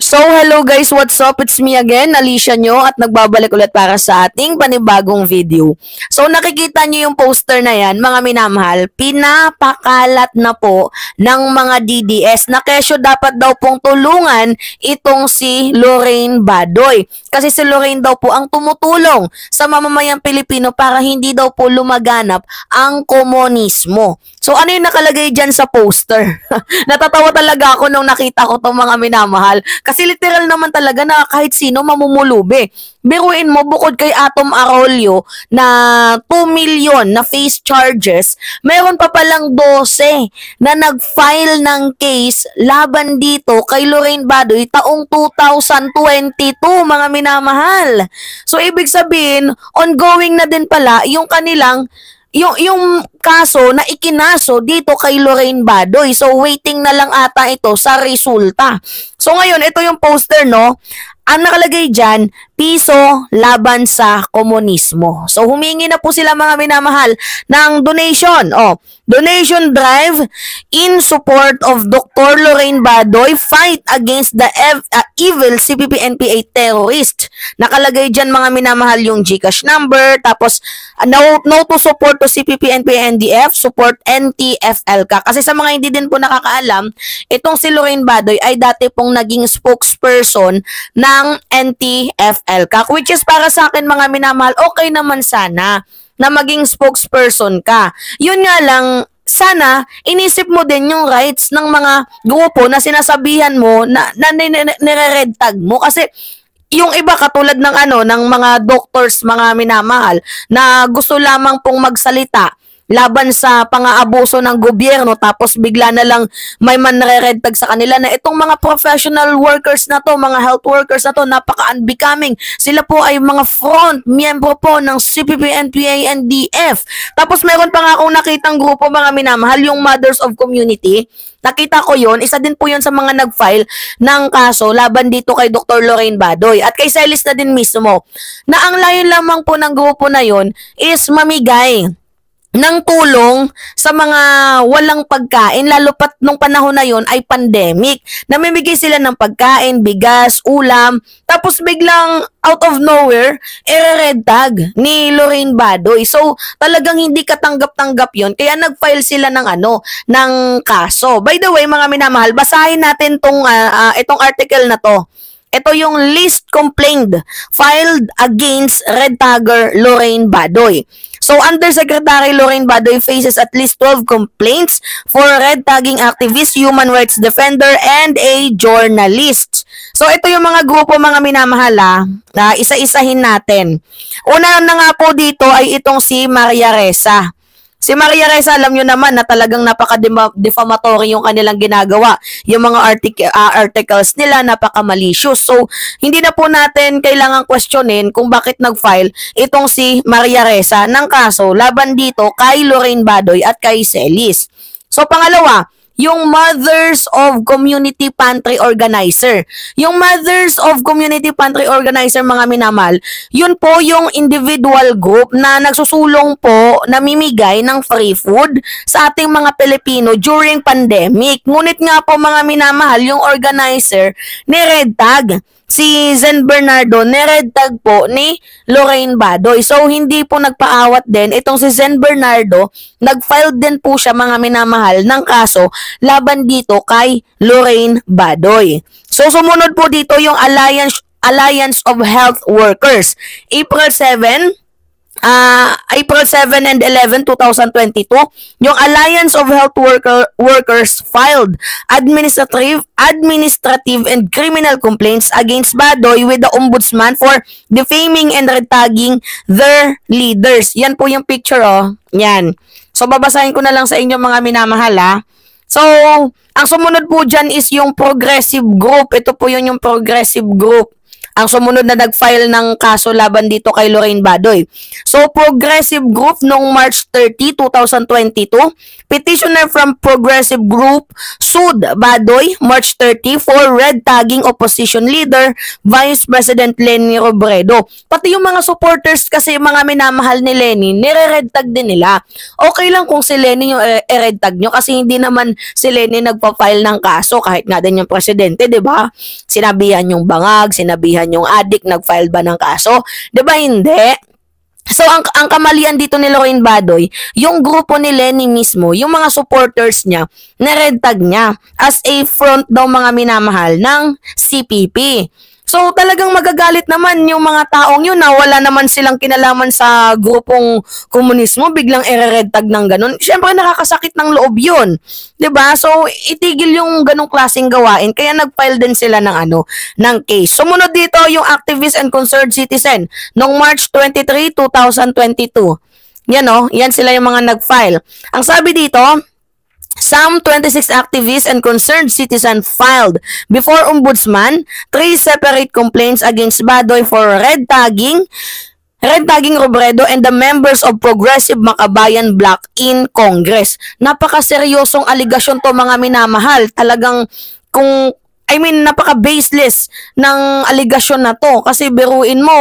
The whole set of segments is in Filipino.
So, hello guys, what's up? It's me again, Alicia nyo, at nagbabalik ulit para sa ating panibagong video. So, nakikita nyo yung poster na yan, mga minamahal, pinapakalat na po ng mga DDS na kesyo dapat daw pong tulungan itong si Lorraine Badoy. Kasi si Lorraine daw po ang tumutulong sa mamamayang Pilipino para hindi daw po lumaganap ang komunismo. So, ano yung nakalagay dyan sa poster? Natatawa talaga ako nung nakita ko itong mga minamahal. Kasi literal naman talaga na kahit sino mamumulubi. Biruin mo, bukod kay Atom Arroyo na 2 million na face charges, meron pa palang 12 na nag-file ng case laban dito kay Lorraine Badoy taong 2022, mga minamahal. So, ibig sabihin, ongoing na din pala yung kanilang yung kaso na ikinaso dito kay Lorraine Badoy. So, waiting na lang ata ito sa resulta. So, ngayon, ito yung poster, no? Ang nakalagay dyan, piso laban sa komunismo. So, humingi na po sila, mga minamahal, ng donation. Donation drive in support of Dr. Lorraine Badoy fight against the evil CPP-NPA terrorist. Nakalagay dyan, mga minamahal, yung GCash number, tapos no to support to CPP-NPA-NDF, support NTFLK. Kasi sa mga hindi din po nakakaalam, itong si Lorraine Badoy ay dati pong naging spokesperson ng NTFLK, which is para sa akin, mga minamahal, okay naman sana na maging spokesperson ka. Yun nga lang, sana inisip mo din yung rights ng mga grupo na sinasabihan mo na nire-red tag mo, kasi yung iba katulad ng ng mga doctors, mga minamahal, na gusto lamang pong magsalita laban sa pang-aabuso ng gobyerno, tapos bigla na lang may manre-red tag sa kanila na itong mga professional workers na to, mga health workers na to, napaka-unbecoming. Sila po ay mga front, miyembro po ng CPP-NPA-NDF. Tapos meron pa nga akong nakitang grupo, mga minamahal, yung Mothers of Community. Nakita ko yon, isa din po yon sa mga nag-file ng kaso laban dito kay Dr. Lorraine Badoy at kay Celis na din mismo, na ang layon lamang po ng grupo na yon is mamigay ng tulong sa mga walang pagkain, lalo pat nung panahon na yon ay pandemic. Namimigay sila ng pagkain, bigas, ulam, tapos biglang out of nowhere, red tag ni Lorraine Badoy. So, talagang hindi katanggap-tanggap yon, kaya nag-file sila ng ng kaso. By the way, mga minamahal, basahin natin itong article na to. Ito yung list complaint filed against red tagger Lorraine Badoy. So, Undersecretary Lorraine Badoy faces at least 12 complaints for red tagging activist, human rights defender, and a journalist. So, ito yung mga grupo, mga minamahal, na isa-isahin natin. Una na nga po dito ay itong si Maria Ressa. Si Maria Ressa, alam nyo naman na talagang napaka-defamatory yung kanilang ginagawa. Yung mga articles nila, napaka-malicious. So, hindi na po natin kailangang questionin kung bakit nag-file itong si Maria Ressa ng kaso laban dito kay Lorraine Badoy at kay Celis. So, pangalawa, yung Mothers of Community Pantry Organizer. Yung Mothers of Community Pantry Organizer, mga minamahal, yun po yung individual group na nagsusulong po, namimigay ng free food sa ating mga Pilipino during pandemic. Ngunit nga po, mga minamahal, yung organizer ni red tag. Si Zen Bernardo, ni-red tag po ni Lorraine Badoy. So, hindi po nagpaawat din. Itong si Zen Bernardo, nag-file din po siya, mga minamahal, ng kaso laban dito kay Lorraine Badoy. So, sumunod po dito yung Alliance of Health Workers. April 7 and 11, 2022, yung Alliance of Health Workers filed administrative and criminal complaints against Badoy with the Ombudsman for defaming and retagging their leaders. Yan po yung picture, Yan. So, babasahin ko na lang sa inyo, mga minamahal, So, ang sumunod po dyan is yung progressive group. Ito po yung progressive group. ang sumunod na nag-file ng kaso laban dito kay Lorraine Badoy. So, Progressive Group noong March 30, 2022, petitioner from Progressive Group sued Badoy March 30 for red tagging opposition leader Vice President Leni Robredo. Pati yung mga supporters kasi mga minamahal ni Leni, nire-red tag din nila. Okay lang kung si Leni yung red tag nyo kasi hindi naman si Leni nagpa-file ng kaso kahit nga din yung presidente, 'di ba? Sinabihan yung bangag, sinabihan yung adik, nag-file ba ng kaso? 'Di ba hindi? So, ang kamalian dito ni Lorraine Badoy, yung grupo ni Leni mismo, yung mga supporters niya, na-red tag niya as a front daw mga minamahal ng CPP. So, talagang magagalit naman yung mga taong yun na wala naman silang kinalaman sa grupong komunismo, biglang ire-red tag ng ganun. Siyempre, nakakasakit ng loob yun. 'Di ba? So, itigil yung ganung klaseng gawain. Kaya nag-file din sila ng case. Sumunod dito yung activist and concerned citizen noong March 23, 2022. Yan sila yung mga nag-file. Ang sabi dito, some 26 activists and concerned citizens filed before Ombudsman 3 separate complaints against Badoy for red tagging Robredo and the members of Progressive Makabayan Bloc in Congress. Napakaseryosong aligasyon to mga minamahal. Talagang napaka-baseless ng aligasyon na to. Kasi biruin mo,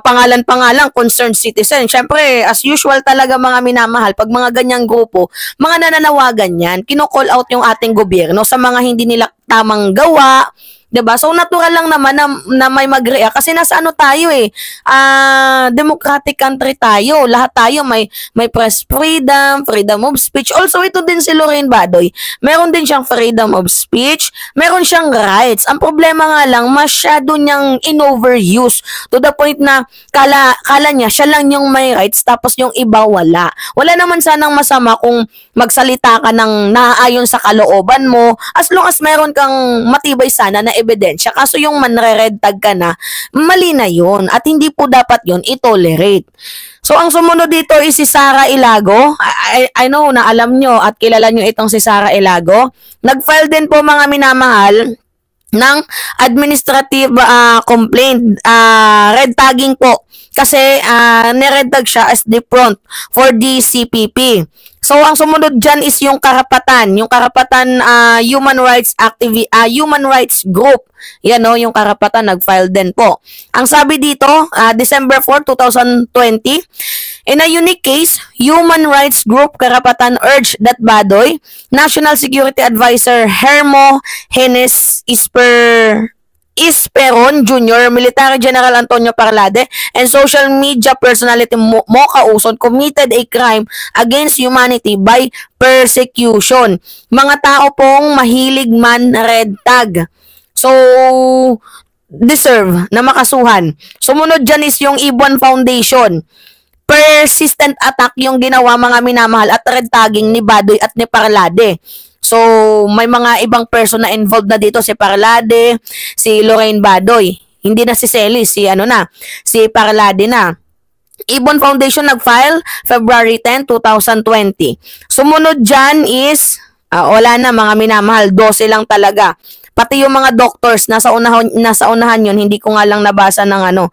pangalan-pangalan, concerned citizen. Siyempre, as usual talaga mga minamahal, pag mga ganyang grupo, mga nananawagan yan, kino-call out yung ating gobyerno sa mga hindi nila tamang gawa, 'di ba? So natural lang naman na may mag-react kasi nasa tayo democratic country tayo. Lahat tayo may press freedom, freedom of speech. Also ito din si Lorraine Badoy. Meron din siyang freedom of speech, meron siyang rights. Ang problema nga lang masyado niyang in-overuse to the point na kala niya siya lang yung may rights tapos yung iba wala. Wala naman sanang masama kung magsalita ka ng naaayon sa kalooban mo as long as meron kang matibay sana na ebidensya. Kaso yung manre-red tag ka na, mali na yun. At hindi po dapat yun i-tolerate. So, ang sumunod dito is si Sara Ilago. I know na alam nyo at kilala nyo itong si Sara Ilago. Nag-file din po mga minamahal ng administrative complaint. Red tagging po. Kasi ni-red tag siya as the front for the CPP. So, ang sumunod dyan is yung karapatan. Yung karapatan human rights group. Yan yung karapatan, nag-file din po. Ang sabi dito, December 4, 2020, in a unique case, human rights group karapatan urged that Badoy, National Security Advisor Hermo Henes Isperon Jr., Military General Antonio Parlade, and social media personality Mocha Uson committed a crime against humanity by persecution. Mga tao pong mahilig man red tag. So, deserve na makasuhan. Sumunod dyan is yung Ibuan Foundation. Persistent attack yung ginawa mga minamahal at red tagging ni Badoy at ni Parlade. So, may mga ibang person na involved na dito, si Parlade, si Lorraine Badoy. Hindi na si Celis, si Parlade na. Ibon Foundation nag-file February 10, 2020. Sumunod dyan is, wala na mga minamahal, 12 lang talaga. Pati yung mga doctors, nasa unahan yun, hindi ko nga lang nabasa ng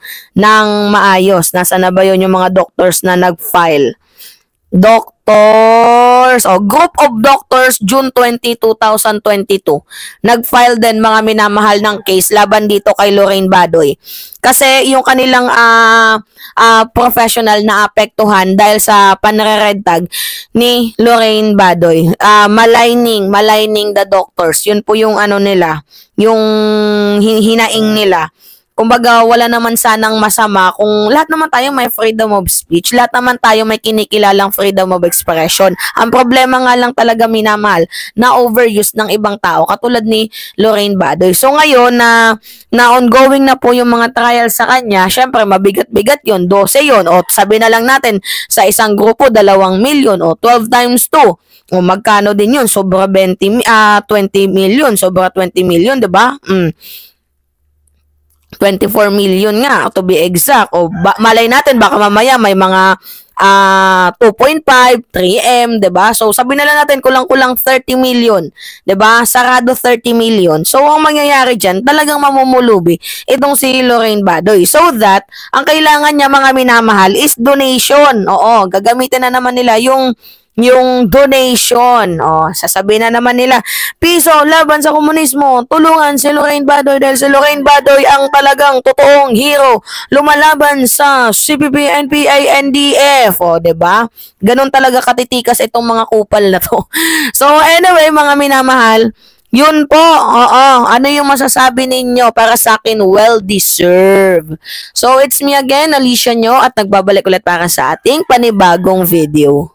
maayos. Nasa na ba yun yung mga doctors na nag-file? Group of Doctors, June 20, 2022. Nag-file din mga minamahal ng case laban dito kay Lorraine Badoy. Kasi yung kanilang professional na apektuhan dahil sa panre-red tag ni Lorraine Badoy. Maligning the doctors. Yun po yung nila, yung hinaing nila. Kumbaga, wala naman sanang masama kung lahat naman tayo may freedom of speech, lahat naman tayo may kinikilalang freedom of expression. Ang problema nga lang talaga minamahal na overuse ng ibang tao katulad ni Lorraine Badoy. So ngayon na ongoing na po yung mga trial sa kanya, syempre mabigat-bigat yun, 12 yun, o sabi na lang natin sa isang grupo 2 million o 12 times 2. O magkano din yun? Sobra 20 million, sobra 20 million, 'di ba? 24 million nga to be exact. O malay natin baka mamaya may mga 2.5, 3M, 'di ba? So sabi na lang natin kulang-kulang 30 million, 'di ba? Sarado 30 million. So ang mangyayari diyan, talagang mamumulubi itong si Lorraine Badoy. So that ang kailangan niya mga minamahal is donation. Oo, gagamitin na naman nila yung donation. Oh, sasabihin na naman nila, piso laban sa komunismo, tulungan si Lorraine Badoy dahil si Lorraine Badoy ang talagang totoong hero lumalaban sa CPP, NPA, NDF. O, 'di ba? Ganun talaga katitikas itong mga kupal na to. So, anyway, mga minamahal, yun po, oo. Ano yung masasabi ninyo para sa akin? Well-deserved. So, it's me again, Alicia nyo, at nagbabalik ulit para sa ating panibagong video.